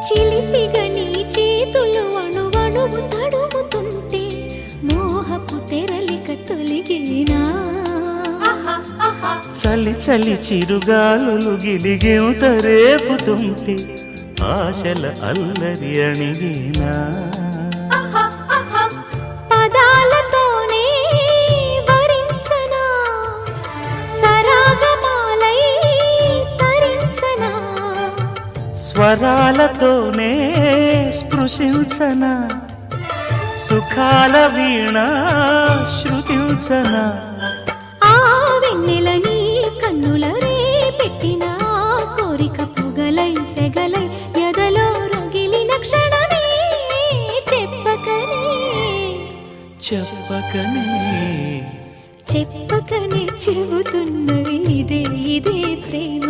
చిలిపిగా నీ చేతులు అణువణువు తడుముతుంటే మోహపు తెరలిక తొలిగేనా చలి చలి చిరుగాలులు గిలిగేంత రేపుతుంటే ఆశల అల్లరి అణిగేనా పదాలతోనే వరించనా సరాగమాలై తరించనా స్వరాలతోనే స్పృశించనా సుఖాల వీణ శృతించనా ఆ వెన్నెల నీ కన్నుల రే పెట్టిన కోరిక పొగలై సెగలై ఎదలో రగిలిన క్షణమే చెప్పకనే చెప్పకనే చెప్పకనే చెబుతున్నవి ఇదే ఇదే ప్రేమ